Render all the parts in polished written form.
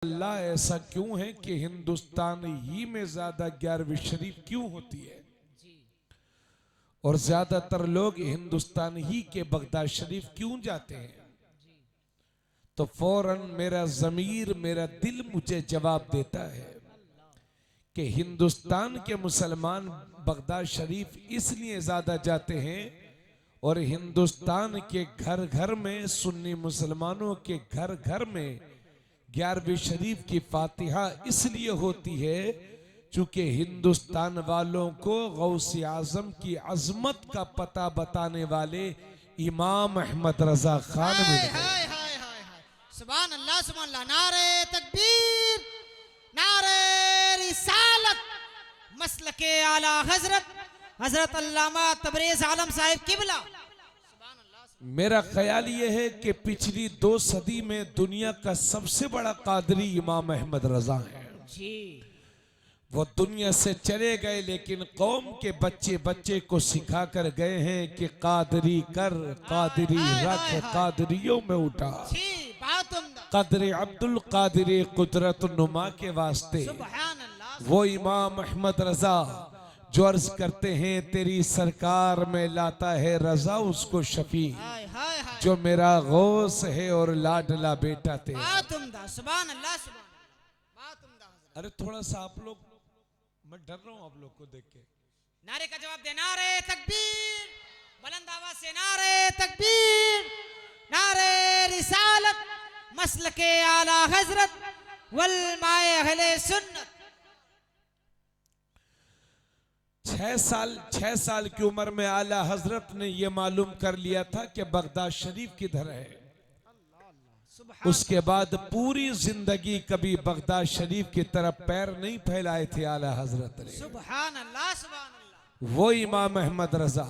अल्लाह ऐसा क्यों है कि हिंदुस्तान ही में ज्यादा 11वीं शरीफ क्यों होती है और ज्यादातर लोग हिंदुस्तान ही के बगदाद शरीफ क्यों जाते हैं? तो फौरन मेरा ज़मीर मेरा दिल मुझे जवाब देता है कि हिंदुस्तान के मुसलमान बगदाद शरीफ इसलिए ज्यादा जाते हैं और हिंदुस्तान के घर घर में सुन्नी मुसलमानों के घर घर में 11वीं शरीफ की फातिहा इसलिए होती है चूंकि हिंदुस्तान वालों को गौसे आजम की अजमत का पता बताने वाले इमाम अहमद रजा खान मिल गए। सुभान अल्लाह सुभान अल्लाह। नारे तकबीर, नारे रिसालत, मसलके आला हजरत हजरत अल्लामा तबरेज आलम साहिब किबला। मेरा ख्याल यह है कि पिछली 2 सदी में दुनिया का सबसे बड़ा कादरी इमाम अहमद रजा है जी। वो दुनिया से चले गए लेकिन कौम के बच्चे बच्चे को सिखा कर गए हैं कि कादरी कर, कादरी रख, कादरियों में उठा, कदर अब्दुल कादिर कुदरत नुमा के वास्ते। वो इमाम अहमद रजा जो अर्ज करते हैं तेरी सरकार में लाता है रजा उसको शफी, जो मेरा गौस है और लाडला बेटा तेरा। अरे थोड़ा सा आप लोग, मैं डर रहा हूं आप लोग को देख के। नारे का जवाब दे, नारे तकबीर, बुलंद आवाज से नारे तकबीर, नारे रिसालत, मसलके आला हजरत वल माए अहले सुन्नत। 6 साल की उम्र में आला हजरत ने यह मालूम कर लिया था कि बगदाद शरीफ किधर है। उसके बाद पूरी जिंदगी कभी बगदाद शरीफ की तरफ पैर नहीं फैलाए थे आला हजरत ने। सुभान अल्लाह सुभान अल्लाह। वो इमाम अहमद रजा।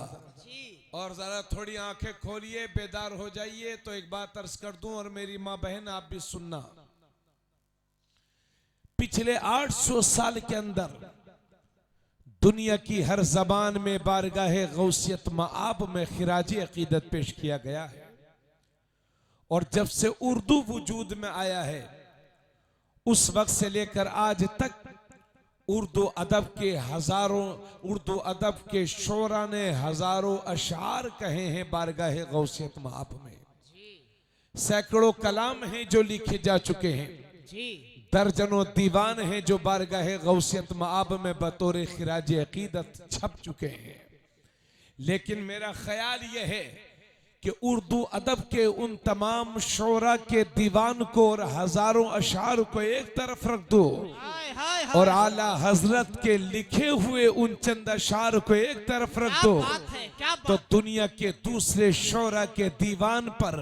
और जरा थोड़ी आंखें खोलिए, बेदार हो जाइए। तो एक बात अर्ज कर दूं और मेरी माँ बहन आप भी सुनना, पिछले 800 साल के अंदर दुनिया की हर जबान में बारगाह गौसियत मआब में खिराजी अकीदत पेश किया गया है। और जब से उर्दू वजूद में आया है उस वक्त से लेकर आज तक उर्दू अदब के शोरा ने हजारों अशार कहे हैं बारगाह गौसियत मआब में। सैकड़ों कलाम हैं जो लिखे जा चुके हैं, दर्जनों दीवान हैं जो बारगाह गौसियत मआब में बतौर खिराज अकीदत छप चुके हैं। लेकिन मेरा ख्याल यह है कि उर्दू अदब के उन तमाम शोरा के दीवान को और हजारों अशार को एक तरफ रख दो और आला हजरत के लिखे हुए उन चंद अशार को एक तरफ रख दो तो दुनिया के दूसरे शोरा के दीवान पर,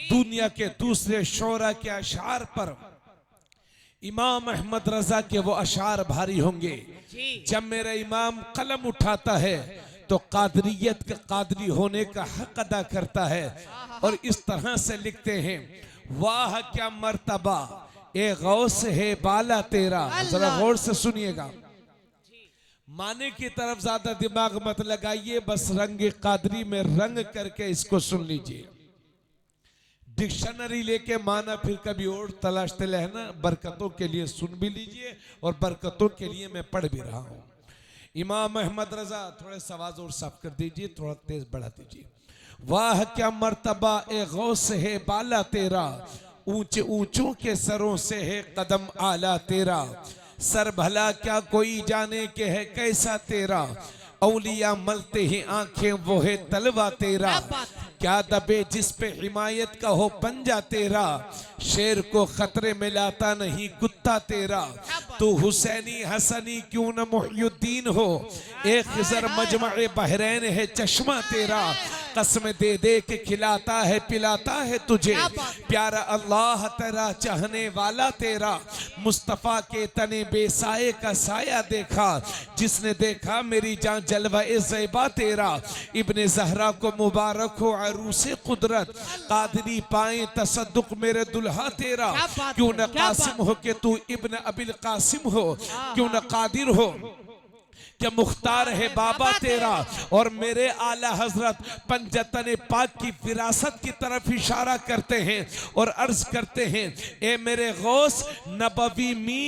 दुनिया के दूसरे शोरा के अशार पर इमाम अहमद रजा के वो अशार भारी होंगे। जब मेरा इमाम कलम उठाता है तो कादरियत का कादरी होने का हक अदा करता है और इस तरह से लिखते हैं, वाह क्या मर्तबा ए गौस है बाला तेरा। जरा गौर से सुनिएगा, माने की तरफ ज्यादा दिमाग मत लगाइए, बस रंग कादरी में रंग करके इसको सुन लीजिए। डिक्शनरी लेके माना फिर कभी और तलाशते रहना, बरकतों के लिए सुन भी लीजिए और बरकतों के लिए मैं पढ़ भी रहा हूं। इमाम अहमद रजा, थोड़े आवाज और साफ कर दीजिए, थोड़ा तेज बढ़ा दीजिए। वाह क्या मर्तबा ए गौस है बाला तेरा, ऊंचे ऊंचों के सरों से है कदम आला तेरा। सर भला क्या कोई जाने के है कैसा तेरा, औलिया मलते ही आंखें वो है तलवा तेरा। क्या दबे जिस पे हिमायत का हो पंजा तेरा, शेर को खतरे में लाता नहीं कुत्ता तेरा। तू हुसैनी हसनी क्यों न मुहियुद्दीन हो, एक खिजर मजमअ बहरैन है चश्मा तेरा। कसम दे दे के खिलाता है पिलाता है तुझे, प्यारा अल्लाह तेरा चाहने वाला तेरा। मुस्तफा के तने बेसाए का साया देखा, जिसने देखा मेरी जान जलवा ज़ैबा तेरा। इब्ने ज़हरा को मुबारक हो अरूसे कुदरत, कादरी पाए तसद्दुक मेरे दुल्हा तेरा। क्यों न कासिम हो के तू इब्न अबिल कासिम हो, क्यों न कादिर हो कि मुख्तार है बाबा तेरा, और मेरे आला हजरत पंजतन पाक की विरासत की तरफ इशारा करते हैं और अर्ज करते हैं, ए मेरे गौस नबवी मी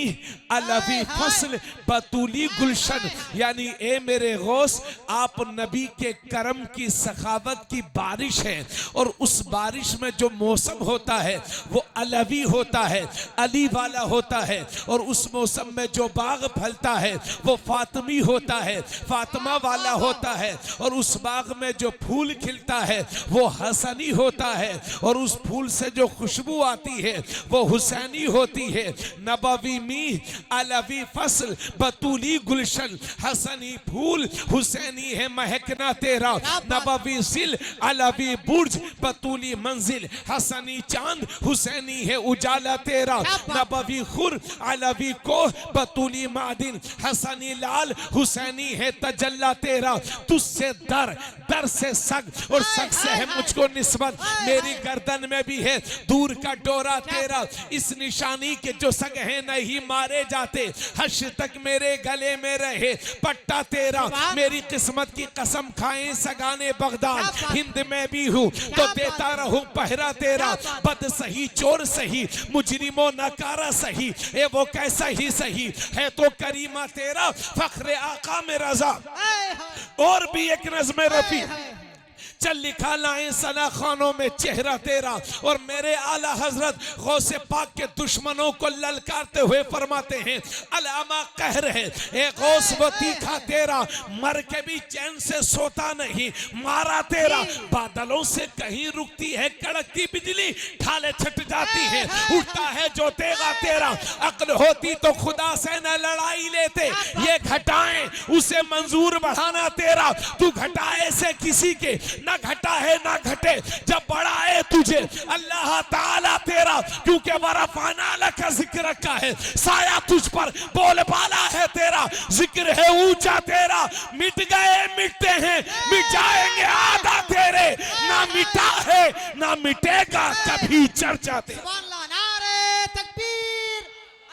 अलवी फसल बतूली गुलशन, यानी ए मेरे गौस आप नबी के करम की सखावत की बारिश है, और उस बारिश में जो मौसम होता है वो अलवी होता है, अली वाला होता है, और उस मौसम में जो बाग फलता है वो फातिमी होता है, फातिमा वाला होता है, और उस बाग में जो फूल खिलता है वो हसनी होता है, और उस फूल से जो खुशबू आती है वो हुसैनी होती है। नबवी मी अलवी फसल बतूली गुलशन, हसनी फूल हुसैनी है महकना तेरा, नबवी सिल अलवी बुर्ज बतूली मंजिल, हसनी चांद हुसैनी है उजाला तेरा, नबवी खुर अलवी कोह बतूली मादिन, हसनी लाल हुसैनी है तजल्ला तेरा, तुझसे दर, दर से सग, और सग से है मुझको निस्बत, मेरी गर्दन में भी है दूर का डोरा तेरा, इस निशानी के जो सग है नहीं मारे जाते, हश तक मेरे गले में रहे पट्टा तेरा, मेरी किस्मत की कसम खाएं सगाने बगदाद, हिंद में भी हूँ तो देता रहूं पहरा तेरा, बद सही चोर सही मुजरिमो नकारा सही, ए वो कैसा ही सही है तो करीमा तेरा, फख्रे आका में रजा। और भी एक नज़्म रफी, चल लिखा लाए सना खानों में चेहरा तेरा, और मेरे आला हजरत गौसे पाक के दुश्मनों को ललकारते हुए फरमाते हैं, अलामा कहर है ए गौस वो तीखा तेरा, मर के भी चैन से सोता नहीं, मारा तेरा बादलों से कहीं रुकती है कड़कती बिजली, ढाले छट जाती है, उठता है जो तेगा तेरा, अक्ल होती तो खुदा से न लड़ाई लेते, ये घटाएं उसे मंजूर बढ़ाना तेरा, तू घटाए से किसी के न घटा है ना घटे, जब बढ़ाए तुझे अल्लाह ताला तेरा, क्योंकि वरफाना का जिक्र रखा है, साया तुझ पर बोलबाला है तेरा, जिक्र है ऊंचा तेरा, मिट गए मिटते हैं मिट जाएंगे आधा तेरे, ना मिटा है ना मिटेगा कभी चर्चा तेरा। नारे तकबीर,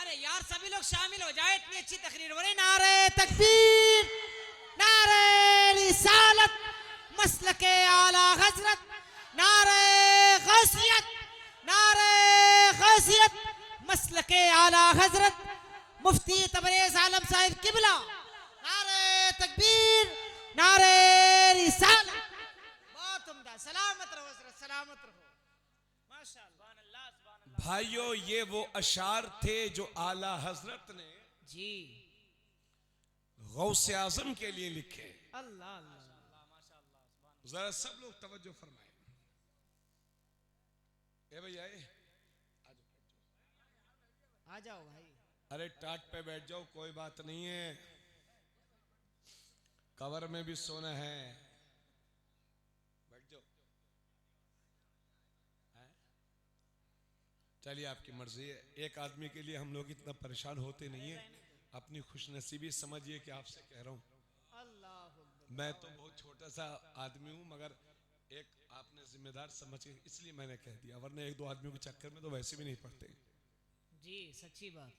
अरे यार सभी लोग शामिल हो जाए, इतनी अच्छी तकरीर हो रही, नारे तकबीर, नारे रिसालत, मसलके आला हजरत, नारे गौसियत, नारे गौसियत, मसलके आला हजरत मुफ्ती तबरेज आलम साहिब किबला, नारे तकबीर, नारे रिसालत, बहुत उम्दा, सलामत रहो हजरत, सलामत रहो, माशाअल्लाह। भाइयों ये वो अशार थे जो आला हजरत ने जी गौसे आजम के लिए लिखे। अल्लाह अल्लाह, जरा सब लोग तवज्जो फरमाएं। ए भैया आ जाओ भाई, अरे टाट पे बैठ जाओ, कोई बात नहीं है, कवर में भी सोना है, बैठ जाओ। चलिए आपकी मर्जी है, एक आदमी के लिए हम लोग इतना परेशान होते नहीं है, अपनी खुशनसीबी समझिए कि आपसे कह रहा हूं, मैं तो बहुत छोटा सा आदमी हूं, मगर एक आपने जिम्मेदार समझ के इसलिए मैंने कह दिया, वरना एक दो आदमियों के चक्कर में तो वैसे भी नहीं पड़ते। जी सच्ची बात,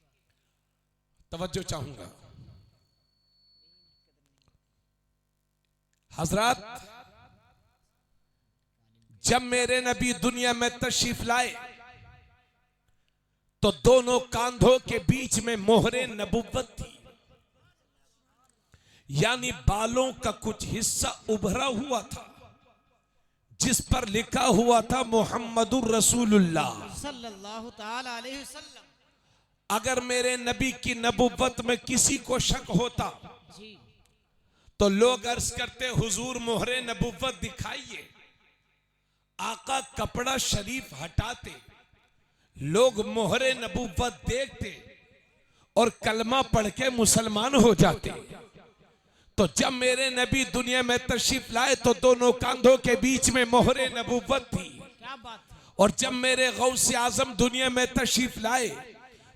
तवज्जो चाहूंगा हजरत, जब मेरे नबी दुनिया में तशरीफ लाए तो दोनों कांधों के बीच में मोहरे नबुव्वत थी, यानी बालों का कुछ हिस्सा उभरा हुआ था जिस पर लिखा हुआ था मोहम्मदुर रसूलुल्लाह सल्लल्लाहु ताला अलैहि वसल्लम। अगर मेरे नबी की नबुव्वत में किसी को शक होता जी तो लोग अर्ज करते हुजूर मोहरे नबुव्वत दिखाइए, आका कपड़ा शरीफ हटाते, लोग मोहरे नबुव्वत देखते और कलमा पढ़ के मुसलमान हो जाते। तो जब मेरे नबी दुनिया में तशरीफ लाए तो दोनों कांधों के बीच में मोहरे नबुव्वत थी, क्या बात है, और जब मेरे गौसे आजम दुनिया में तशरीफ लाए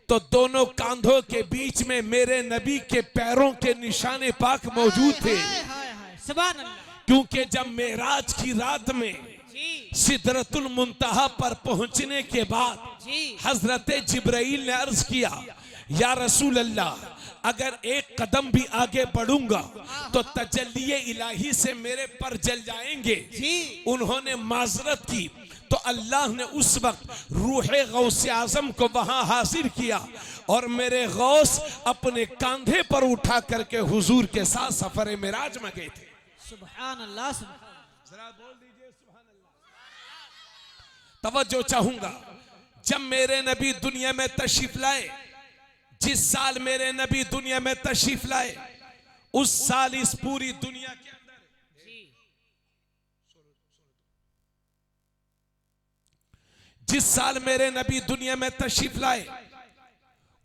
तो दोनों कांधों के बीच में मेरे नबी के पैरों के निशाने पाक मौजूद थे। हाय हाय हाय, सुभान अल्लाह। क्योंकि जब मेराज की रात में सिदरतुल मुंतहा पर पहुंचने के बाद जी हजरत जिब्राइल ने अर्ज किया, या रसूल अल्लाह, अगर एक कदम भी आगे बढ़ूंगा तो तजल्लिये इलाही से मेरे पर जल जाएंगे। जी उन्होंने माजरत की तो अल्लाह ने उस वक्त रूहे गौस आजम को वहां हाजिर किया और मेरे गौस अपने कांधे पर उठा करके हुजूर के साथ सफर मिराज में गए थे। सुभान अल्लाह जरा बोल दीजिए सुभान अल्लाह। तवज्जो चाहूंगा, जब मेरे नबी दुनिया में तशरीफ लाए, जिस साल मेरे नबी दुनिया में तशरीफ लाए, उस साल इस पूरी दुनिया के अंदर, जिस साल मेरे नबी दुनिया में तशरीफ लाए,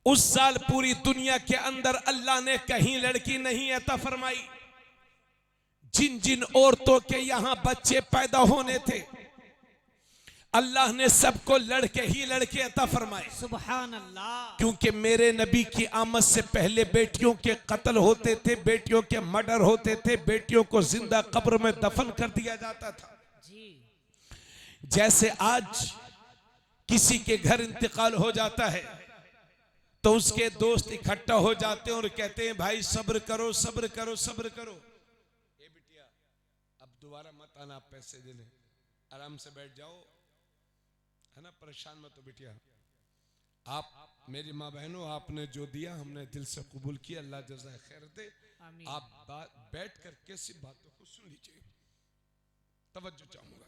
उस साल पूरी दुनिया के अंदर अल्लाह ने कहीं लड़की नहीं अता फरमाई। जिन जिन औरतों के यहां बच्चे पैदा होने थे, अल्लाह ने सबको लड़के ही लड़के अता फरमाए। सुभान अल्लाह। क्योंकि मेरे नबी की आमद से पहले बेटियों के कत्ल होते थे, बेटियों के मर्डर होते थे, बेटियों को जिंदा कब्र में दफन कर दिया जाता था। जी जैसे आज किसी के घर इंतकाल हो जाता है तो उसके दोस्त इकट्ठा हो जाते हैं और कहते हैं भाई सब्र करो सब्र करो सब्र करो, ए बिटिया अब दोबारा मत आना, आप पैसे देने, आराम से बैठ जाओ, है ना, परेशान मत हो बिटिया, आप मेरी माँ बहनों, आपने जो दिया हमने दिल से कबूल किया, अल्लाह जज़ाए खैर दे, आप बैठ कर कैसी बातों को सुन लीजिए। तवज्जो चाहूंगा,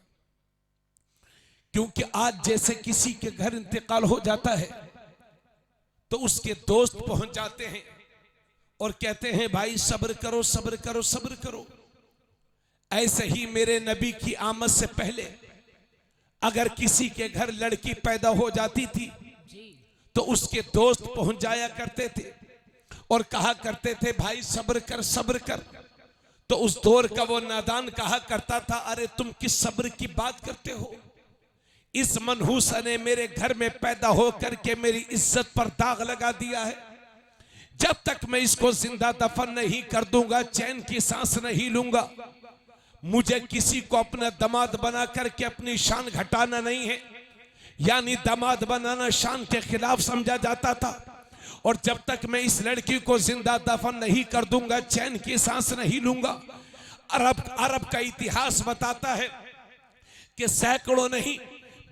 क्योंकि आज जैसे किसी के घर इंतकाल हो जाता है तो उसके दोस्त पहुंच जाते हैं और कहते हैं भाई सब्र करो सब्र करो सब्र करो। ऐसे ही मेरे नबी की आमद से पहले अगर किसी के घर लड़की पैदा हो जाती थी तो उसके दोस्त पहुंच जाया करते थे और कहा करते थे भाई सब्र कर सब्र कर। तो उस दौर का वो नादान कहा करता था, अरे तुम किस सब्र की बात करते हो, इस मनहूसा ने मेरे घर में पैदा होकर के मेरी इज्जत पर दाग लगा दिया है, जब तक मैं इसको जिंदा दफन नहीं कर दूंगा चैन की सांस नहीं लूंगा। मुझे किसी को अपना दामाद बना करके अपनी शान घटाना नहीं है, यानी दामाद बनाना शान के खिलाफ समझा जाता था, और जब तक मैं इस लड़की को जिंदा दफन नहीं कर दूंगा चैन की सांस नहीं लूंगा। अरब का इतिहास बताता है कि सैकड़ों नहीं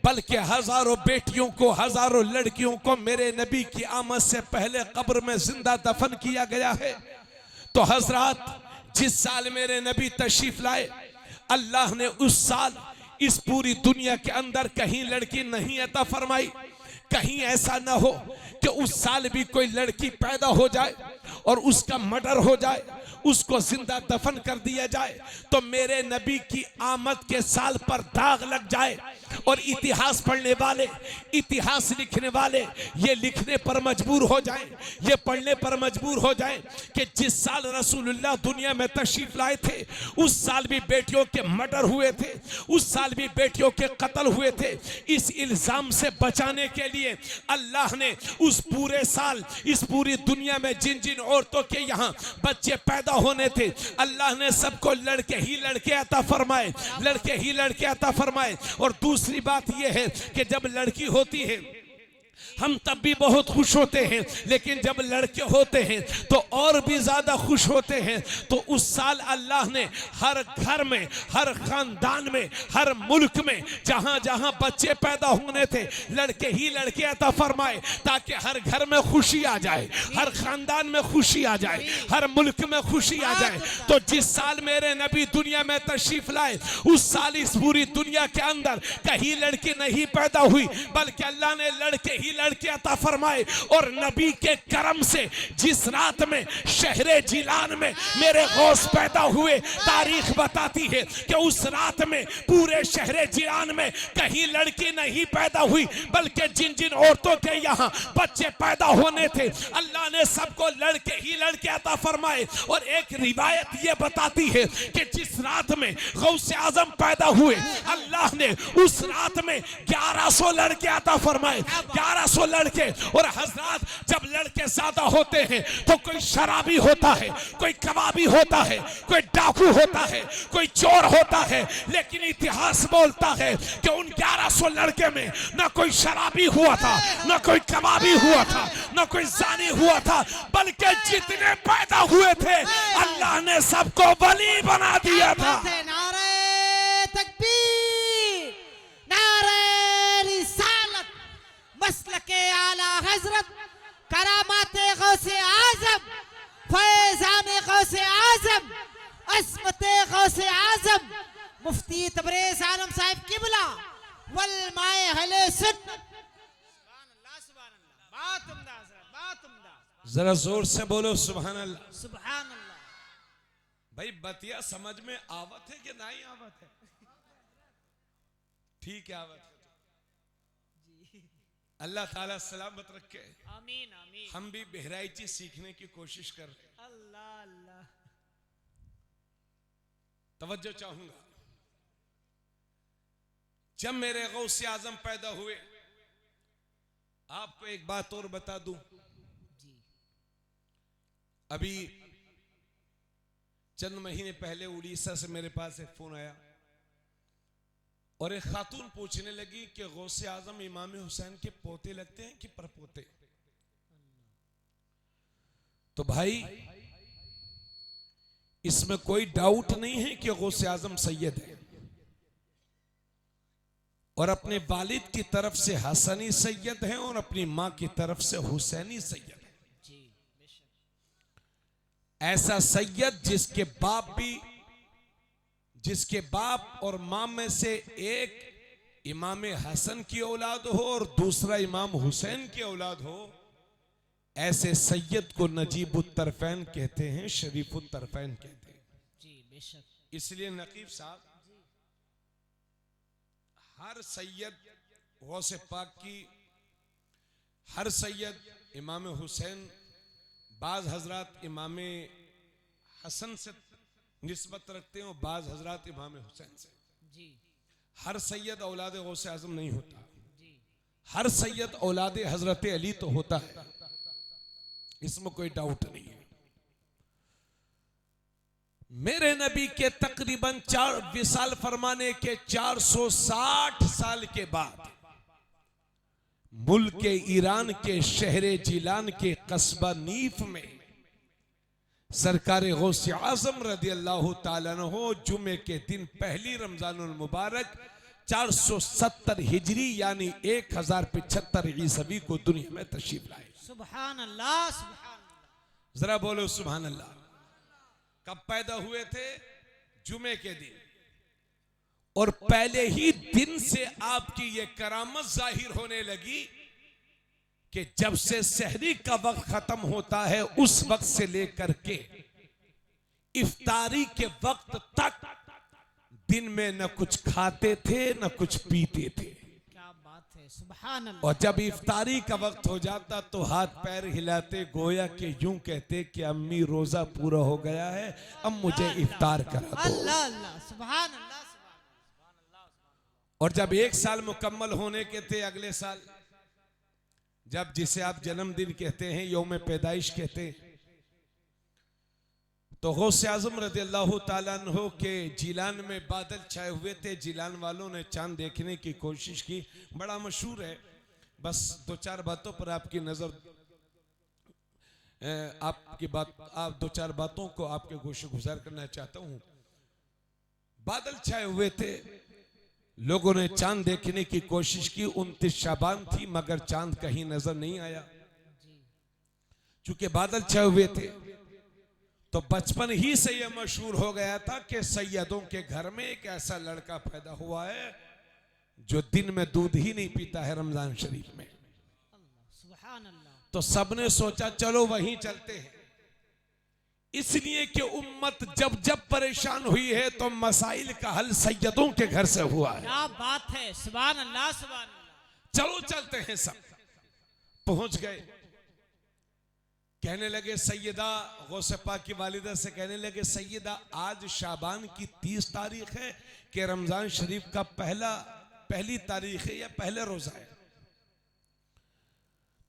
बल्कि हजारों बेटियों को, हजारों लड़कियों को मेरे नबी की आमद से पहले कब्र में जिंदा दफन किया गया है। तो हजरात, जिस साल मेरे नबी तशरीफ लाए, अल्लाह ने उस साल इस पूरी दुनिया के अंदर कहीं लड़की नहीं अता फरमाई। कहीं ऐसा ना हो कि उस साल भी कोई लड़की पैदा हो जाए और उसका मर्डर हो जाए, उसको जिंदा दफन कर दिया जाए, तो मेरे नबी की आमद के साल पर दाग लग जाए और इतिहास पढ़ने वाले, इतिहास लिखने वाले ये लिखने पर मजबूर हो जाएं, ये पढ़ने पर मजबूर हो जाएं कि जिस साल रसूलुल्लाह दुनिया में तशरीफ लाए थे उस साल भी बेटियों के मर्डर हुए थे, उस साल भी बेटियों के कत्ल हुए थे। इस इल्जाम से बचाने के लिए अल्लाह ने उस पूरे साल इस पूरी दुनिया में जिन जिन औरतों के यहाँ बच्चे पैदा होने थे, अल्लाह ने सबको लड़के ही लड़के अता फरमाए, लड़के ही लड़के अता फरमाए। और दूसरी बात यह है कि जब लड़की होती है हम तब भी बहुत खुश होते हैं, लेकिन जब लड़के होते हैं तो और भी ज्यादा खुश होते हैं। तो उस साल अल्लाह ने हर घर में, हर खानदान में, हर मुल्क में जहां जहां बच्चे पैदा होने थे लड़के ही लड़के अता फरमाए, ताकि हर घर में खुशी आ जाए, हर खानदान में खुशी आ जाए, हर मुल्क में खुशी आ जाए। तो जिस साल मेरे नबी दुनिया में तशरीफ लाए उस साल इस पूरी दुनिया के अंदर कहीं लड़की नहीं पैदा हुई, बल्कि अल्लाह ने लड़के ही लड़के अता फरमाए। और नबी के करम से जिस रात में शहरे जिलान में मेरे गौस पैदा हुए, तारीख बताती है कि उस रात में पूरे शहरे जिलान में कहीं लड़की नहीं पैदा हुई, बल्कि जिन जिन औरतों के यहाँ बच्चे पैदा होने थे अल्लाह ने सबको लड़के ही लड़के अता फरमाए। और एक रिवायत ये बताती है कि जिस रात में गौसे आजम पैदा हुए, अल्लाह ने उस रात में 1100 लड़के अता फरमाए, 1100 लड़के। और हजरात, जब लड़के ज्यादा होते हैं तो कोई शराबी होता है, कोई कबाबी होता है, कोई डाकू होता है, कोई चोर होता है, लेकिन इतिहास बोलता है कि उन 1100 लड़के में ना कोई शराबी हुआ था, ना कोई कबाबी हुआ था, ना कोई जानी हुआ था, बल्कि जितने पैदा हुए थे अल्लाह ने सबको वली बना दिया था। नारे तकबीर, नारे रिसालत, मसलके आला हजरत, करामाते गौसे आजम, फैजाने गौसे आजम, अस्मते गौसे आजम, मुफ्ती तबरेज आलम साहिब किबला वल माए हले सुन्नत। सुभान अल्लाह, सुभान अल्लाह। बात उम्दा हजरत, बात उम्दा। जरा जोर से बोलो सुभान अल्लाह। सुभान अल्लाह। भाई बतिया समझ में आवत है कि नहीं आवत है? ठीक है, आवत है। अल्लाह ताला सलामत रखे। आमीन आमीन। हम भी बहराइची सीखने की कोशिश कर रहे हैं। अल्लाह अल्लाह। तवज्जो चाहूंगा, जब मेरे गौसे आजम पैदा हुए, आपको एक बात और बता दूं, अभी चंद महीने पहले उड़ीसा से मेरे पास एक फोन आया और एक खातून पूछने लगी कि गौसे आजम इमाम हुसैन के पोते लगते हैं कि परपोते? तो भाई इसमें कोई डाउट नहीं है कि गौसे आजम सैयद है और अपने वालिद की तरफ से हसनी सैयद हैं और अपनी मां की तरफ से हुसैनी सैयद है। ऐसा सैयद जिसके बाप और मां में से एक इमाम हसन की औलाद हो और दूसरा इमाम हुसैन की औलाद हो, ऐसे सैयद को नजीबुत तरफैन कहते हैं, शरीफुत तरफैन कहते हैं। जी बेशक। इसलिए नकीब साहब, हर सैयद गौसे पाक की, हर सैयद इमाम हुसैन, बाज हजरात इमाम हसन से निस्बत रखते हैं और बाज हजरात इमाम हुसैन से। जी। हर सैयद औलाद गौसे आजम नहीं होता। जी। हर सैयद औलाद हजरत अली तो होता है, इसमें कोई डाउट नहीं है। मेरे नबी के तकरीबन 4 विसाल फरमाने के 460 साल के बाद मुल्क ईरान के शहरे जिलान के कस्बा नीफ में सरकार गौसे आजम रदी अल्लाह ताला अन्हु जुमे के दिन पहली रमजानुल मुबारक 470 हिजरी यानी 1075 ईसवी को दुनिया में तशरीफ लाए। सुभान अल्लाह, सुभान अल्लाह। जरा बोलो सुभान अल्लाह। कब पैदा हुए थे? जुमे के दिन। और पहले ही दिन से आपकी ये करामत जाहिर होने लगी कि जब से सहरी का वक्त खत्म होता है उस वक्त से लेकर के इफ्तारी के वक्त तक दिन में न कुछ खाते थे न कुछ पीते थे। क्या बात है, सुभान अल्लाह। और जब इफ्तारी का वक्त हो जाता तो हाथ पैर हिलाते, गोया के यूं कहते कि अम्मी रोजा पूरा हो गया है, अब मुझे इफ्तार करा दो। अल्लाह अल्लाह, सुभान अल्लाह, सुभान अल्लाह। और जब 1 साल मुकम्मल होने के थे, अगले साल जब जिसे आप जन्मदिन कहते हैं, यौम पैदाइश कहते हैं, तो गौसे आजम रज़ी अल्लाह ताला अन्हु के जिलान में बादल छाए हुए थे। जिलान वालों ने चांद देखने की कोशिश की, बड़ा मशहूर है। बस 2-4 बातों पर आपकी नजर, आप 2-4 बातों को आपके गोशे गुजार करना चाहता हूं। बादल छाए हुए थे, लोगों ने चांद देखने की कोशिश की। 29 शाबान थी मगर चांद कहीं नजर नहीं आया। चूंकि बादल छाए हुए थे तो बचपन ही से यह मशहूर हो गया था कि सैयदों के घर में एक ऐसा लड़का पैदा हुआ है जो दिन में दूध ही नहीं पीता है रमजान शरीफ में। सुभान अल्लाह। तो सबने सोचा चलो वहीं चलते हैं, इसलिए कि उम्मत जब जब परेशान हुई है तो मसाइल का हल सैयदों के घर से हुआ है। क्या बात है, सुभान अल्लाह, सुभान अल्लाह। चलो चलते हैं। सब पहुंच गए। कहने लगे सैयदा गौसे पाक की वालिदा से कहने लगे सैयदा आज शाबान की 30 तारीख है कि रमजान शरीफ का पहली तारीख है या पहला रोजा है?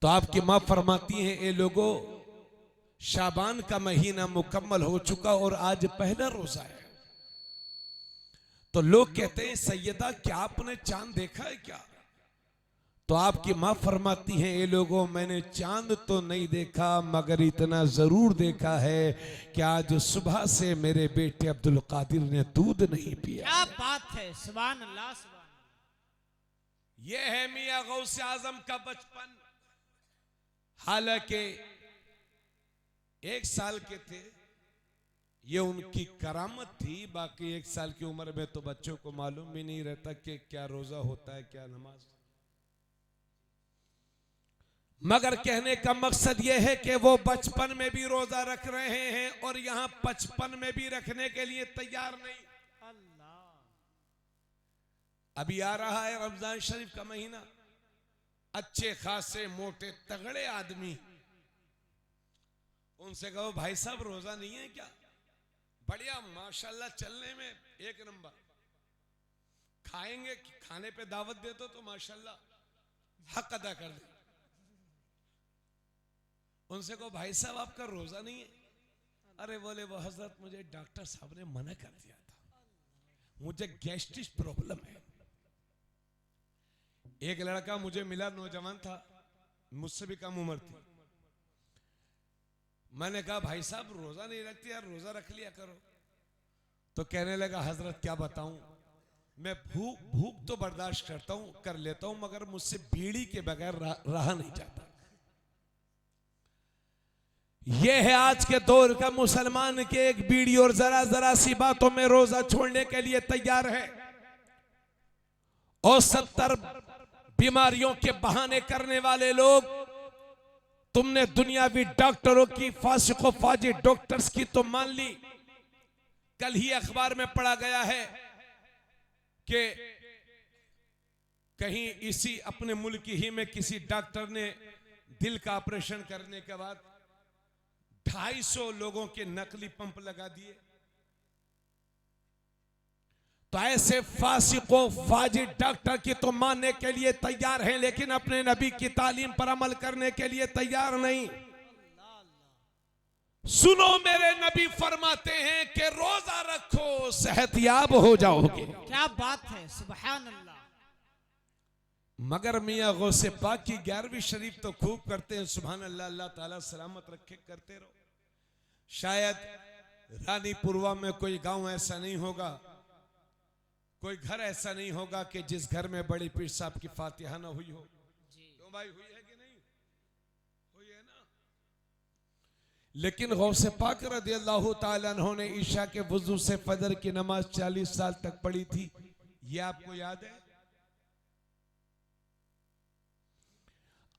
तो आपकी मां फरमाती हैं ए लोगों, शाबान का महीना मुकम्मल हो चुका और आज पहला रोजा है। तो लोग कहते हैं सैयदा क्या आपने चांद देखा है क्या? तो आपकी मां फरमाती हैं ए लोगों, मैंने चांद तो नहीं देखा मगर इतना जरूर देखा है कि आज सुबह से मेरे बेटे अब्दुल कादिर ने दूध नहीं पिया। क्या बात है, सुभान अल्लाह सुभान अल्लाह। यह है मियां गौसे आजम का बचपन। हालांकि 1 साल के थे, ये उनकी करामत थी। बाकी 1 साल की उम्र में तो बच्चों को मालूम भी नहीं रहता कि क्या रोजा होता है क्या नमाज। मगर कहने का मकसद यह है कि वो बचपन में भी रोजा रख रहे हैं और यहां 55 में भी रखने के लिए तैयार नहीं। अल्लाह। अभी आ रहा है रमजान शरीफ का महीना, अच्छे खासे मोटे तगड़े आदमी, उनसे कहो भाई साहब रोजा नहीं है क्या? बढ़िया माशाल्लाह चलने में एक नंबर, खाएंगे, खाने पे दावत दे दो तो माशाल्लाह हक अदा कर दे। उनसे कहो भाई साहब आपका रोजा नहीं है? अरे बोले वो हजरत मुझे डॉक्टर साहब ने मना कर दिया था, मुझे गैस्ट्रिक प्रॉब्लम है। एक लड़का मुझे मिला, नौजवान था, मुझसे भी कम उम्र थी। मैंने कहा भाई साहब रोजा नहीं रखती यार, रोजा रख लिया करो। तो कहने लगा हजरत क्या बताऊं, मैं भूख तो बर्दाश्त करता हूं, कर लेता हूं, मगर मुझसे बीड़ी के बगैर रहा नहीं जाता। यह है आज के दौर का मुसलमान के एक बीड़ी और जरा जरा सी बातों में रोजा छोड़ने के लिए तैयार है। और 70 बीमारियों के बहाने करने वाले लोग, तुमने दुनियावी डॉक्टरों की, फासिको फाजी डॉक्टर्स की तो मान ली। कल ही अखबार में पढ़ा गया है कि कहीं इसी अपने मुल्क ही में किसी डॉक्टर ने दिल का ऑपरेशन करने के बाद 250 लोगों के नकली पंप लगा दिए। तो ऐसे फासिको फाजिर डॉक्टर की तो मानने के लिए तैयार हैं, लेकिन अपने नबी की तालीम पर अमल करने के लिए तैयार नहीं। सुनो मेरे नबी फरमाते हैं कि रोजा रखो सेहतयाब हो जाओगे। क्या बात है, सुभान अल्लाह। मगर मियां गौसे पाक की 11वीं शरीफ तो खूब करते हैं, सुभान अल्लाह, अल्लाह ताला सलामत रखे, करते रहो। शायद रानीपुरवा में कोई गांव ऐसा नहीं होगा, कोई घर ऐसा नहीं होगा कि जिस घर में बड़ी पीर साहब की फातिहा ना हुई हो। क्यों भाई, हुई है कि नहीं हुई है ना? लेकिन गौसे पाक रदियल्लाहु ताला अन्हु ने ईशा के वुजू से फजर की नमाज 40 साल तक पढ़ी थी, ये आपको याद है?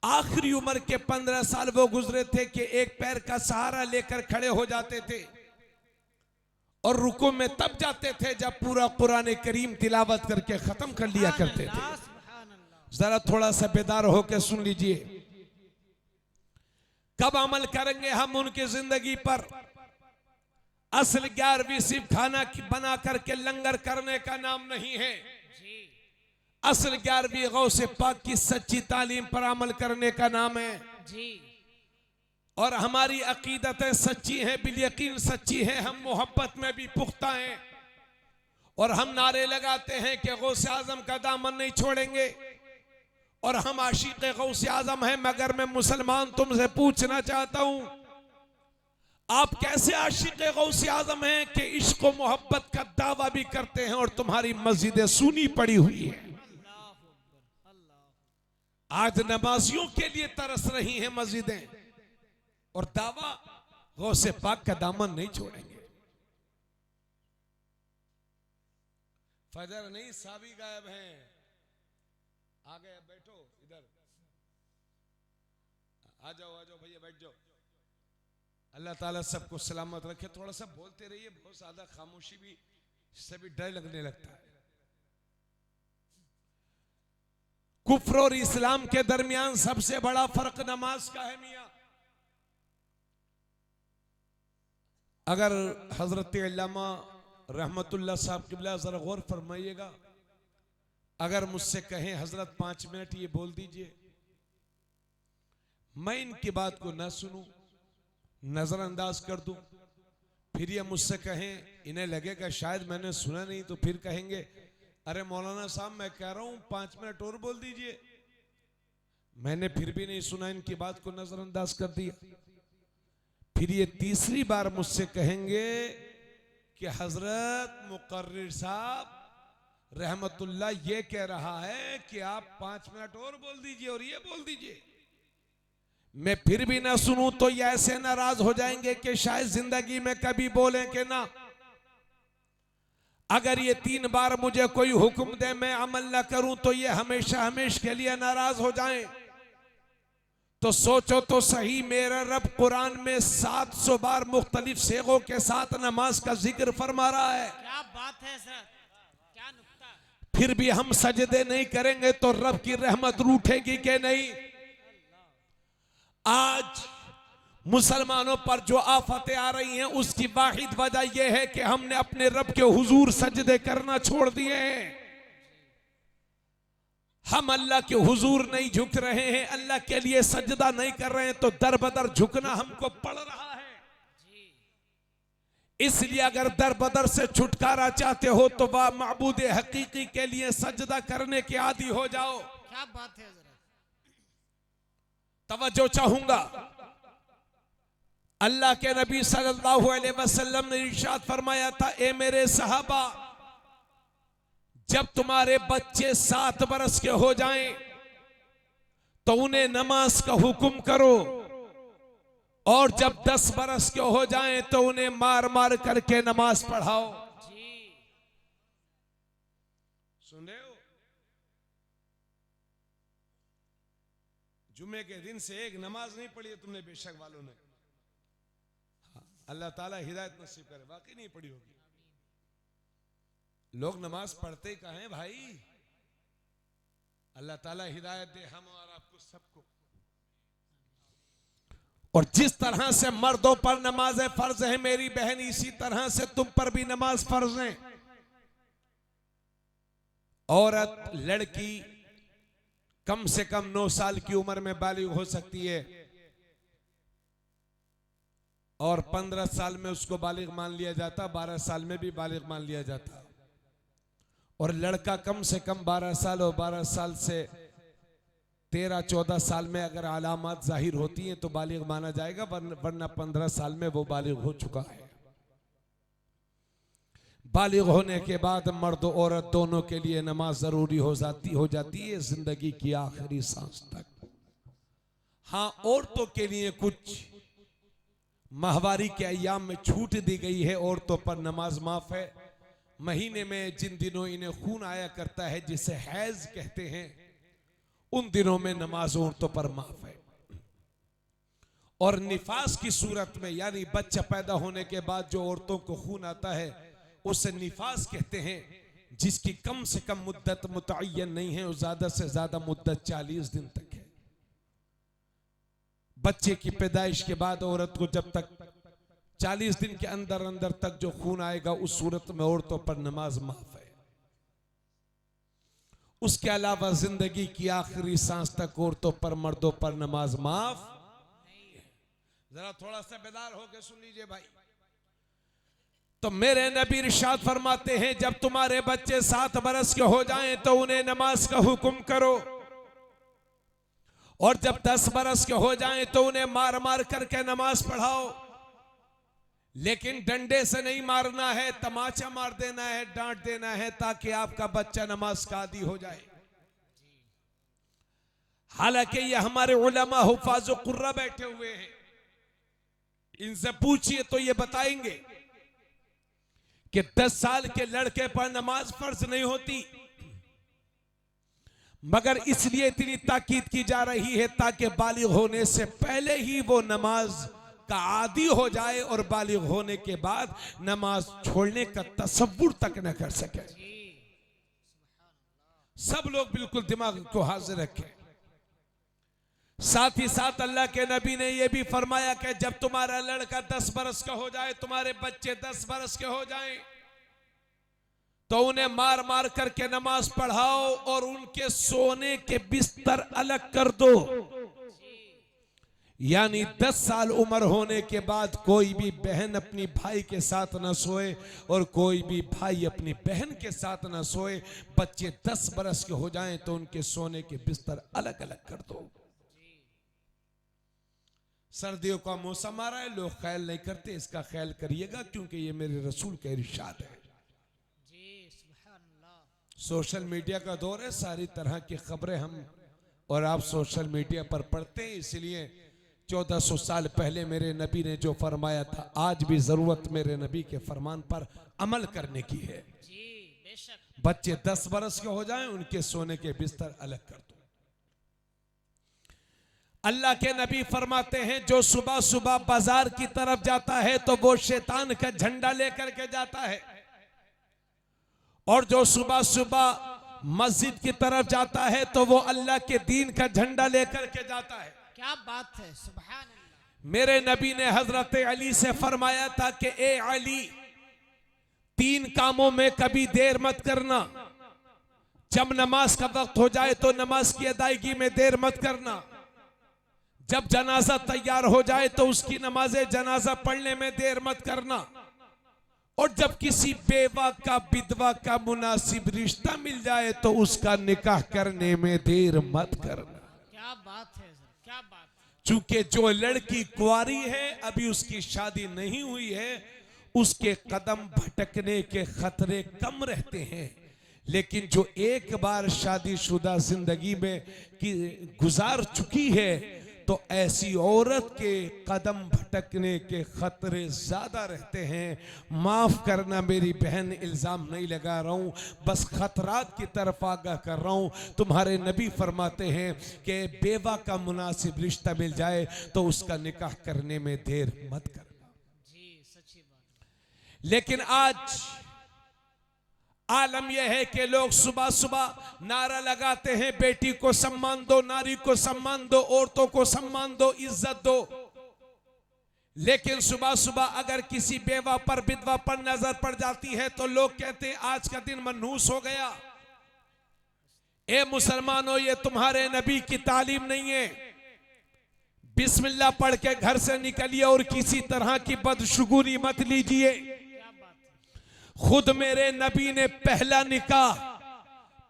आखिरी उम्र के 15 साल वो गुजरे थे कि एक पैर का सहारा लेकर खड़े हो जाते थे और रुकू में तब जाते थे जब पूरा कुरान करीम तिलावत करके खत्म कर लिया करते थे। जरा थोड़ा सा बेदार होकर सुन लीजिए, कब अमल करेंगे हम उनकी जिंदगी पर। असल 11वीं सिर्फ खाना बना करके लंगर करने का नाम नहीं है। असल 11वीं गौसे पाक की सच्ची तालीम पर अमल करने का नाम है जी। और हमारी अकीदतें सच्ची हैं, बिल यकीन सच्ची हैं, हम मोहब्बत में भी पुख्ता हैं और हम नारे लगाते हैं कि गौसे आजम का दामन नहीं छोड़ेंगे और हम आशिक़ गौसे आजम हैं। मगर मैं मुसलमान तुमसे पूछना चाहता हूं, आप कैसे आशिक़ गौसे आजम हैं कि इश्क और मोहब्बत का दावा भी करते हैं और तुम्हारी मस्जिदें सूनी पड़ी हुई है। आज नमाजियों के लिए तरस रही हैं मस्जिदें और दावा गौसे पाक का दामन नहीं छोड़ेंगे। फजर नहीं, साबी गायब हैं। आ गए, बैठो इधर, आ जाओ भैया, बैठ जाओ। अल्लाह ताला सबको सलामत रखे। थोड़ा सा बोलते रहिए, बहुत ज्यादा खामोशी भी से भी डर लगने लगता है। कुफ्र और इस्लाम के दरमियान सबसे बड़ा फर्क नमाज का है मियां। अगर हजरत अल्लामा रहमतुल्लाह साहब किबला जरा गौर फरमाइएगा, अगर मुझसे कहें हजरत 5 मिनट ये बोल दीजिए, मैं इनकी बात को ना सुनूं, नजरअंदाज कर दूं, फिर ये मुझसे कहें, इन्हें लगेगा शायद मैंने सुना नहीं, तो फिर कहेंगे अरे मौलाना साहब मैं कह रहा हूं 5 मिनट और बोल दीजिए, मैंने फिर भी नहीं सुना, इनकी बात को नजरअंदाज कर दिया। फिर ये तीसरी बार मुझसे कहेंगे कि हजरत मुकर्रिर साहब रहमतुल्लाह ये कह रहा है कि आप 5 मिनट और बोल दीजिए और ये बोल दीजिए, मैं फिर भी ना सुनूं तो ये ऐसे नाराज हो जाएंगे कि शायद जिंदगी में कभी बोले कि ना। अगर ये 3 बार मुझे कोई हुक्म दे मैं अमल ना करूं तो ये हमेशा हमेशा के लिए नाराज हो जाएं। तो सोचो तो सही, मेरा रब कुरान में 700 बार मुख्तलिफ सेगों के साथ नमाज का जिक्र फरमा रहा है। क्या बात है सर, क्या नुक्ता। फिर भी हम सजदे नहीं करेंगे तो रब की रहमत रूठेगी कि नहीं। आज मुसलमानों पर जो आफतें आ रही हैं उसकी वाहिद वजह यह है कि हमने अपने रब के हुजूर सजदे करना छोड़ दिए हैं। हम अल्लाह के हुजूर नहीं झुक रहे हैं, अल्लाह के लिए सजदा नहीं कर रहे हैं, तो दर बदर झुकना हमको पड़ रहा है। इसलिए अगर दर बदर से छुटकारा चाहते हो तो वह माबूद हकीकी के लिए सजदा करने के आदी हो जाओ। क्या बात है, जरा तवज्जो चाहूंगा। अल्लाह के नबी सल्लल्लाहु अलैहि वसल्लम ने इरशाद फरमाया था, ए मेरे सहाबा, जब तुम्हारे बच्चे 7 बरस के हो जाएं तो उन्हें नमाज का हुक्म करो, और जब 10 बरस के हो जाएं तो उन्हें मार मार करके नमाज पढ़ाओ। सुन रहे हो? जुमे के दिन से एक नमाज नहीं पढ़ी है तुमने बेशक वालों ने। अल्लाह ताला हिदायत नसीब करे, वाकई नहीं पढ़ी होगी। लोग नमाज पढ़ते ही कहें भाई, अल्लाह ताला हिदायत दे हम और आपको सबको। और जिस तरह से मर्दों पर नमाज फर्ज है मेरी बहन, इसी तरह से तुम पर भी नमाज फर्ज है। औरत लड़की कम से कम 9 साल की उम्र में बालिग हो सकती है, और 15 साल में उसको बालिग मान लिया जाता, 12 साल में भी बालिग मान लिया जाता। और लड़का कम से कम 12 साल और 12 साल से 13-14 साल में अगर अलामत जाहिर होती हैं तो बालिग माना जाएगा, वरना 15 साल में वो बालिग हो चुका है। बालिग होने के बाद मर्द और औरत दोनों के लिए नमाज जरूरी हो जाती है जिंदगी की आखिरी सांस तक। हाँ, औरतों के लिए कुछ माहवारी के अय्याम में छूट दी गई है, औरतों पर नमाज माफ है। महीने में जिन दिनों इन्हें खून आया करता है जिसे हैज कहते हैं, उन दिनों में नमाज औरतों पर माफ है। और निफास की सूरत में, यानी बच्चा पैदा होने के बाद जो औरतों को खून आता है उसे निफास कहते हैं, जिसकी कम से कम मुद्दत मुतय्यन नहीं है, और ज्यादा से ज्यादा मुद्दत 40 दिन तक है। बच्चे की पैदाइश के बाद औरत को जब तक 40 दिन के अंदर अंदर तक जो खून आएगा, उस सूरत में औरतों पर नमाज माफ है। उसके अलावा जिंदगी की आखिरी सांस तक औरतों पर मर्दों पर नमाज माफ नहीं है। जरा थोड़ा सा बेदार होकर सुन लीजिए भाई। तो मेरे नबी इरशाद फरमाते हैं, जब तुम्हारे बच्चे 7 बरस के हो जाएं तो उन्हें नमाज का हुक्म करो, और जब 10 बरस के हो जाएं तो उन्हें मार मार करके नमाज पढ़ाओ। लेकिन डंडे से नहीं मारना है, तमाचा मार देना है, डांट देना है, ताकि आपका बच्चा नमाज का आदी हो जाए। हालांकि ये हमारे उलमा हुफाज कुर्रा बैठे हुए हैं, इनसे पूछिए तो ये बताएंगे कि 10 साल के लड़के पर नमाज फर्ज नहीं होती, मगर इसलिए इतनी ताकीद की जा रही है ताकि बालिग होने से पहले ही वो नमाज का आदी हो जाए, और बालिग होने के बाद नमाज छोड़ने का तसव्वुर तक न कर सके। सब लोग बिल्कुल दिमाग को हाजिर रखें। साथ ही साथ अल्लाह के नबी ने यह भी फरमाया कि जब तुम्हारा लड़का 10 बरस का हो जाए, तुम्हारे बच्चे 10 बरस के हो जाएं, तो उन्हें मार मार करके नमाज पढ़ाओ और उनके सोने के बिस्तर अलग कर दो। यानी 10 साल उम्र होने के बाद कोई भी बहन अपनी भाई के साथ ना सोए और कोई भी भाई अपनी बहन के साथ ना सोए। बच्चे 10 बरस के हो जाएं तो उनके सोने के बिस्तर अलग अलग कर दो। सर्दियों का मौसम आ रहा है, लोग ख्याल नहीं करते, इसका ख्याल करिएगा क्योंकि ये मेरे रसूल का इरशाद है। सोशल मीडिया का दौर है, सारी तरह की खबरें हम और आप सोशल मीडिया पर पढ़ते हैं, इसलिए 1400 साल पहले मेरे नबी ने जो फरमाया था, आज भी जरूरत मेरे नबी के फरमान पर अमल करने की है। बच्चे 10 बरस के हो जाएं, उनके सोने के बिस्तर अलग कर दो। अल्लाह के नबी फरमाते हैं, जो सुबह सुबह बाजार की तरफ जाता है तो वो शैतान का झंडा लेकर के जाता है, और जो सुबह सुबह मस्जिद की तरफ जाता है तो वो अल्लाह के दीन का झंडा लेकर के जाता है। क्या बात है, सुभान अल्लाह। मेरे नबी ने हजरत अली से फरमाया था कि ए अली, 3 कामों में कभी देर मत करना। जब नमाज का वक्त हो जाए तो नमाज की अदायगी में देर मत करना। जब जनाजा तैयार हो जाए तो उसकी नमाज़े जनाजा पढ़ने में देर मत करना। और जब किसी बेवा का विधवा का मुनासिब रिश्ता मिल जाए तो उसका निकाह करने में देर मत करना। क्या बात है सर, क्या बात है। चूंकि जो लड़की कुंवारी है, अभी उसकी शादी नहीं हुई है, उसके कदम भटकने के खतरे कम रहते हैं। लेकिन जो एक बार शादीशुदा जिंदगी में गुजार चुकी है तो ऐसी औरत के कदम भटकने के खतरे ज्यादा रहते हैं। माफ करना मेरी बहन, इल्जाम नहीं लगा रहा हूं, बस खतरात की तरफ आगाह कर रहा हूं। तुम्हारे नबी फरमाते हैं कि बेवा का मुनासिब रिश्ता मिल जाए तो उसका निकाह करने में देर मत करना। जी सच्ची बात। लेकिन आज आलम यह है कि लोग सुबह सुबह नारा लगाते हैं, बेटी को सम्मान दो, नारी को सम्मान दो, औरतों को सम्मान दो, इज्जत दो। लेकिन सुबह सुबह अगर किसी बेवा पर, विधवा पर नजर पड़ जाती है तो लोग कहते हैं आज का दिन मनहूस हो गया। ए मुसलमानों, ये तुम्हारे नबी की तालीम नहीं है। बिस्मिल्लाह पढ़ के घर से निकलिए और किसी तरह की बदशुगुनी मत लीजिए। खुद मेरे नबी ने पहला निकाह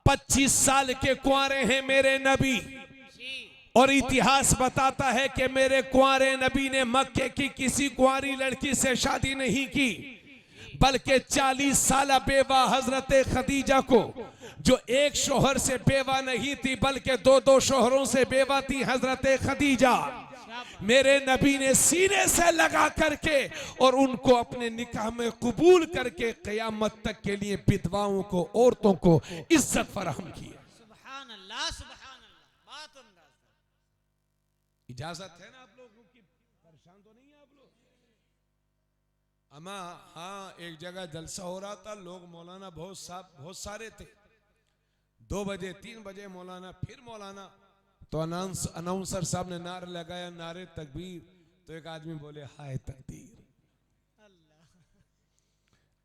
25 साल के कुंवारे हैं मेरे नबी, और इतिहास बताता है कि मेरे कुंवारे नबी ने मक्के की किसी कुंवारी लड़की से शादी नहीं की, बल्कि 40 साल बेवा हजरत खदीजा को, जो एक शोहर से बेवा नहीं थी बल्कि 2-2 शोहरों से बेवा थी हजरत खदीजा, मेरे नबी ने सीने से लगा करके और उनको अपने निकाह में कबूल करके क़यामत तक के लिए विधवाओं को, औरतों को इज्जत फराहम की। सुभान अल्लाह, सुभान अल्लाह। बात इजाजत है ना आप लोगों की? परेशान तो नहीं है आप लोग? अमा हाँ, एक जगह जलसा हो रहा था, लोग मौलाना बहुत सारे थे। 2 बजे 3 बजे मौलाना, फिर मौलाना, तो अनाउंसर साहब ने नारा लगाया, नारे तकबीर, तो एक आदमी बोले हाय तकदीर।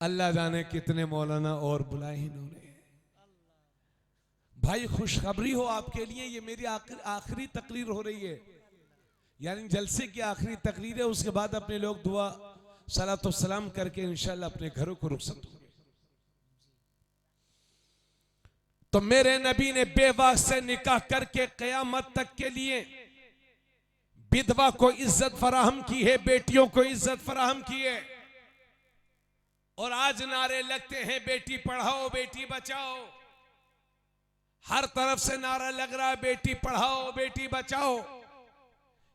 अल्लाह जाने कितने मौलाना और बुलाए इन्होंने। भाई खुशखबरी हो आपके लिए, ये मेरी आखिरी तकरीर हो रही है, यानी जलसे की आखिरी तकरीर है। उसके बाद अपने लोग दुआ सलात व सलाम करके इंशाल्लाह अपने घरों को रुखसत होंगे। तो मेरे नबी ने बेवा से निकाह करके क़यामत तक के लिए विधवा को इज्जत फराहम की है, बेटियों को इज्जत फराहम की है। और आज नारे लगते हैं बेटी पढ़ाओ बेटी बचाओ, हर तरफ से नारा लग रहा है बेटी पढ़ाओ बेटी बचाओ।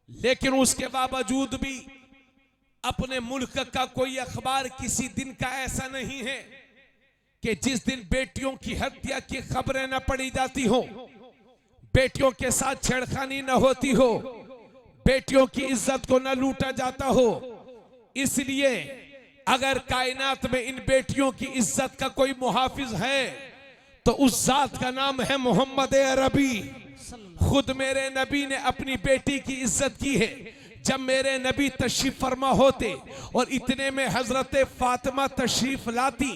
लेकिन उसके बावजूद भी अपने मुल्क का कोई अखबार किसी दिन का ऐसा नहीं है कि जिस दिन बेटियों की हत्या की खबरें न पढ़ी जाती हो, बेटियों के साथ छेड़खानी न होती हो, बेटियों की इज्जत को न लूटा जाता हो। इसलिए अगर कायनात में इन बेटियों की इज्जत का कोई मुहाफिज है तो उस जात का नाम है मोहम्मद अरबी। खुद मेरे नबी ने अपनी बेटी की इज्जत की है। जब मेरे नबी तशरीफ फरमा होते और इतने में हजरत फातिमा तशरीफ लाती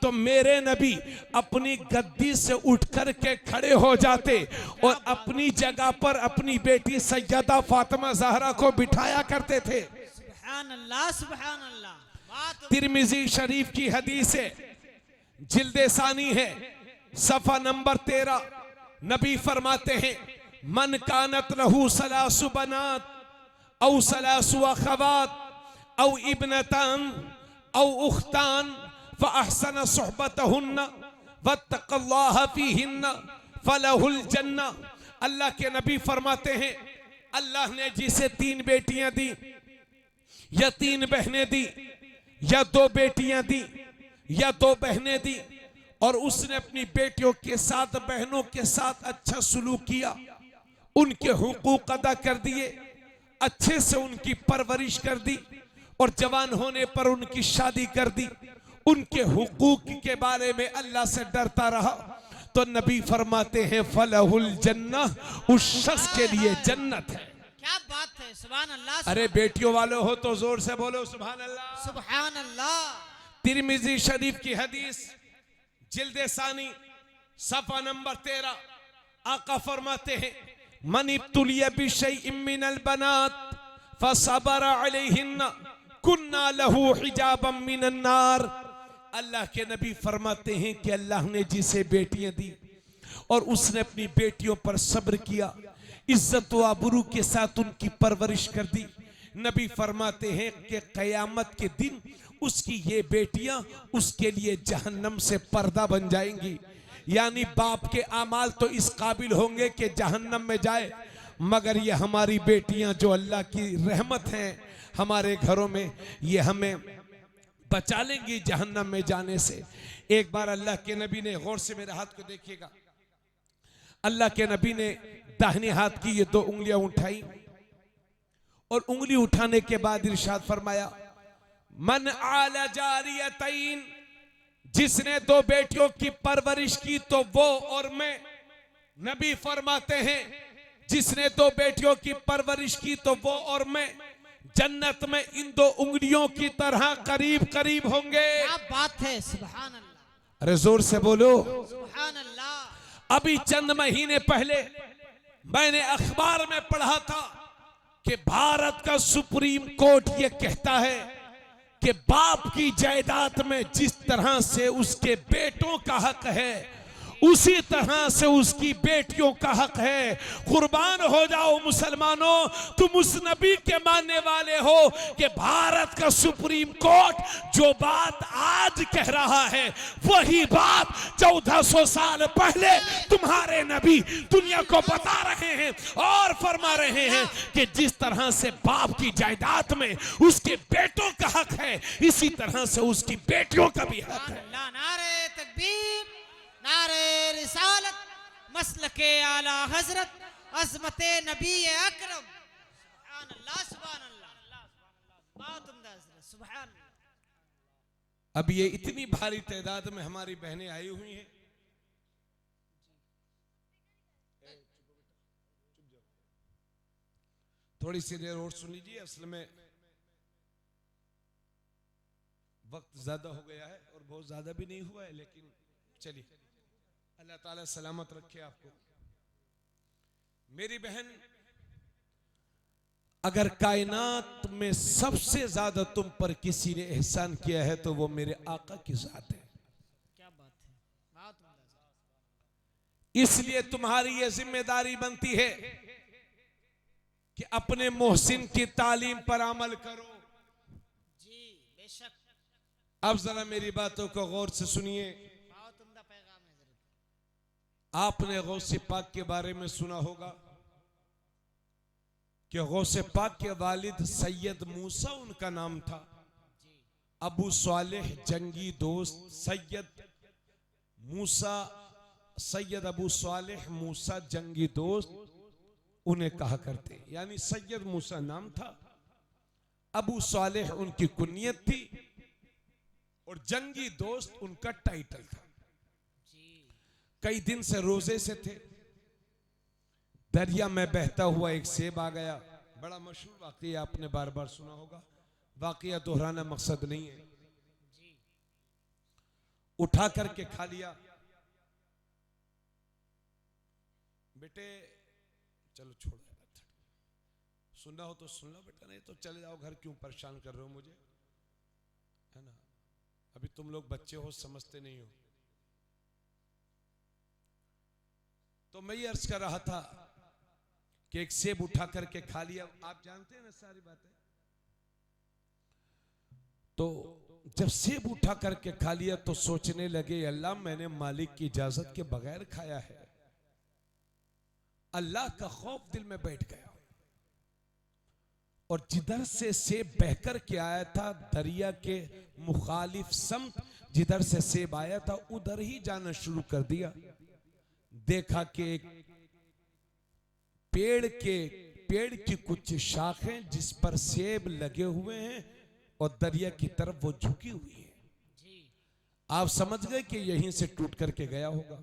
तो मेरे नबी अपनी गद्दी से उठ कर के खड़े हो जाते और अपनी जगह पर अपनी बेटी सैयदा फातिमा ज़हरा को बिठाया करते थे। सुभान अल्लाह, सुभान अल्लाह। तिरमिजी शरीफ की हदीस है, जिल्दे सानी है, सफा नंबर 13। नबी फरमाते हैं, मन कानत लहू सलासु बनात औ सलासु अखवात औ इब्नतान औ उख्तान फअहसन सुहबतहुन्ना वत्तक़ल्लाह फीहिन्ना फलहुल जन्ना। अल्लाह के नबी फरमाते हैं, अल्लाह ने जिसे 3 बेटियां दी या 3 बहनें दी या 2 बेटियां दी या 2 बहनें दी और उसने अपनी बेटियों के साथ बहनों के साथ अच्छा सुलूक किया, उनके हुकूक अदा कर दिए, अच्छे से उनकी परवरिश कर दी और जवान होने पर उनकी शादी कर दी, उनके हुकूक के बारे में अल्लाह से डरता रहा, तो नबी फरमाते हैं फलहुल जन्नह, उस शख्स के लिए जन्नत है। क्या बात है, सुभान अल्लाह। अरे बेटियों वाले हो तो जोर से बोलो सुभान अल्लाह, सुभान अल्लाह। तिरमिजी शरीफ की हदीस, जिल्दे सानी, सफा नंबर 13। आका फरमाते हैं, मन इब्तुलिया बिशैइन मिनल बनात फसबर अलैहिन्ना कुन्ना लहू हिजाबम मिनन नार। अल्लाह के नबी फरमाते हैं कि अल्लाह ने जिसे बेटियां दी और उसने अपनी बेटियों पर सब्र किया, इज्जत व आबरू के साथ उनकी परवरिश कर दी, नबी फरमाते हैं कि क़यामत के दिन उसकी ये बेटियां उसके लिए जहन्नम से पर्दा बन जाएंगी। यानी बाप के आमाल तो इस काबिल होंगे कि जहन्नम में जाए, मगर ये हमारी बेटियां जो अल्लाह की रहमत हैं हमारे घरों में, ये हमें बचा लेंगी जहन्नम में जाने से। एक बार अल्लाह के नबी ने, गौर से मेरे हाथ को देखिएगा, अल्लाह के नबी ने दाहिने हाथ की ये 2 उंगलियां उठाई और उंगली उठाने के बाद इरशाद फरमाया, मन आला जारियतैन, जिसने 2 बेटियों की परवरिश की तो वो और मैं। नबी फरमाते हैं, जिसने 2 बेटियों की परवरिश की तो वो और मैं जन्नत में इन 2 उंगलियों की तरह करीब करीब होंगे। क्या बात है, सुभान अल्लाह। अरे जोर से बोलो सुभान अल्लाह। अभी चंद महीने पहले मैंने अखबार में पढ़ा था कि भारत का सुप्रीम कोर्ट ये कहता है कि बाप की जायदाद में जिस तरह से उसके बेटों का हक है उसी तरह से उसकी बेटियों का हक है। कुर्बान हो जाओ मुसलमानों, तुम उस नबी के मानने वाले हो कि भारत का सुप्रीम कोर्ट जो बात आज कह रहा है वही बात 1400 साल पहले तुम्हारे नबी दुनिया को बता रहे हैं और फरमा रहे हैं कि जिस तरह से बाप की जायदाद में उसके बेटों का हक है इसी तरह से उसकी बेटियों का भी हक है। नारे तकबीर, नारे रिसालत, मसलके आला हजरत, अज़मते नबी अकरम। सुभान अल्लाह, सुभान अल्लाह, बहुत उम्दा हजरत, सुभान अल्लाह। अब ये इतनी भारी तादाद में हमारी बहनें आई हुई हैं, थोड़ी सी देर और सुन लीजिए, असल में वक्त ज्यादा हो गया है और बहुत ज्यादा भी नहीं हुआ है, लेकिन चलिए अल्लाह ताला सलामत रखे आपको। मेरी बहन, अगर कायनात में सबसे ज्यादा तुम पर किसी ने एहसान किया है तो वो मेरे आका की जात है। क्या बात है, बहुत उम्दा। इसलिए तुम्हारी ये जिम्मेदारी बनती है कि अपने मोहसिन की तालीम पर अमल करो। जी बेशक। अब जरा मेरी बातों को गौर से सुनिए। बहुत उम्दा पैगाम है हजरत। आपने गौसे पाक के बारे में सुना होगा कि गौसे पाक के वालिद सैयद मूसा उनका नाम था। अबू सालेह जंगी दोस्त सैयद अबू सालेह मूसा जंगी दोस्त उन्हें कहा करते, यानी सैयद मूसा नाम था, अबू सालेह उनकी कुनियत थी और जंगी दोस्त उनका टाइटल था। कई दिन से रोजे से थे, दरिया में बहता हुआ एक सेब आ गया। बड़ा मशहूर वाकया, आपने बार बार सुना होगा, वाकया दोहराना मकसद नहीं है। उठा करके खा लिया। बेटे चलो छोड़ो, सुनना हो तो सुन लो बेटा, नहीं तो चले जाओ घर, क्यों परेशान कर रहे हो मुझे, है ना। अभी तुम लोग बच्चे हो, समझते नहीं हो। तो मैं ये अर्ज कर रहा था कि एक सेब उठा करके खा लिया। आप जानते हैं ना सारी बातें। तो जब सेब उठा करके खा लिया तो सोचने लगे, अल्लाह मैंने मालिक की इजाजत के बगैर खाया है। अल्लाह का खौफ दिल में बैठ गया और जिधर से सेब बहकर के आया था, दरिया के मुखालिफ समत जिधर से सेब आया था, उधर ही जाना शुरू कर दिया। देखा कि एक पेड़ की कुछ शाखें जिस पर सेब लगे हुए हैं और दरिया की तरफ वो झुकी हुई है। आप समझ गए कि यहीं से टूट करके गया होगा।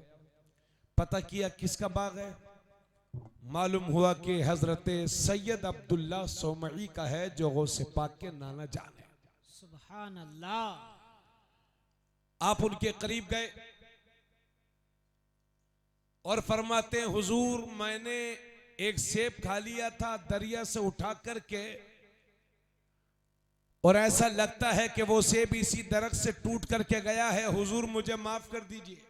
पता किया किसका बाग है, मालूम हुआ कि हजरत सैयद अब्दुल्ला सोमई का है, जो गौसे पाक के नाना जान है। सुभान अल्लाह। आप उनके करीब गए और फरमाते हैं, हुजूर मैंने एक सेब खा लिया था दरिया से उठा करके, और ऐसा लगता है कि वो सेब इसी दरख्त से टूट करके गया है, हुजूर मुझे माफ कर दीजिए।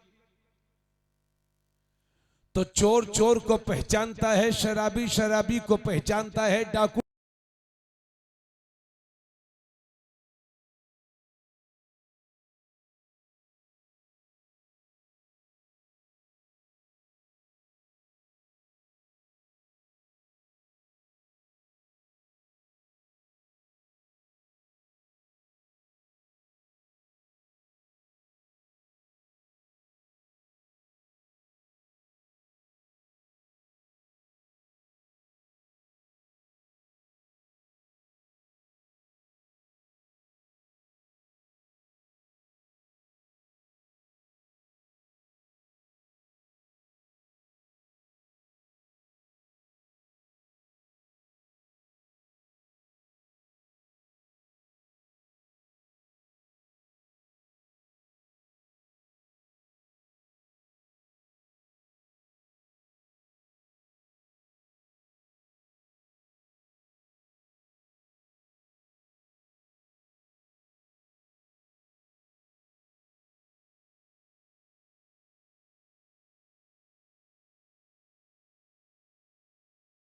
तो चोर चोर को पहचानता है, शराबी शराबी को पहचानता है, डाकू